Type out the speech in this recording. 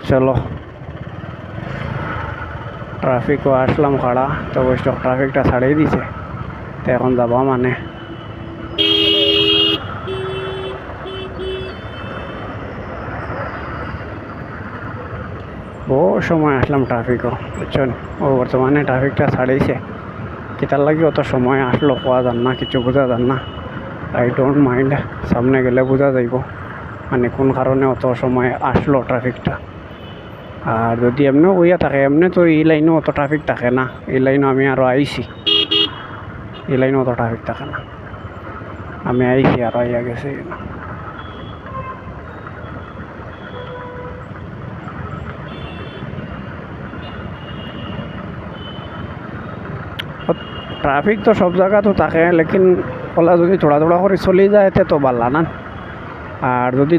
চলো ট্রাফিকও আসলাম খাড়া, তো অবশ্য ট্রাফিকটা ছাড়িয়ে দিছে, তো এখন যাবা মানে বহু সময় আসলাম ট্রাফিকও, বুঝছেন। ও বর্তমানে ট্রাফিকটা ছাড়িয়েছে, কিতার লাগে অত সময় আসলো কোয়া যান না, কিছু বোঝা যান না। আই ডোন্ট মাইন্ড, সামনে গেলে বোঝা যাইব মানে কোন কারণে অত সময় আসলো ট্রাফিকটা। আর যদি এমনিও হইয়া থাকে, এমনি তো এই লাইনও অত ট্রাফিক থাকে না, এই লাইনও আমি আরও আইছি, এই লাইনও অত ট্রাফিক থাকে না, আমি আইছি আরও আইয়া গেছি। ট্রাফিক তো সব জায়গাতো থাকে, লেকিন ওলা যদি থোড়া থোড়া করে চলে যায় তো ভালো না। আর যদি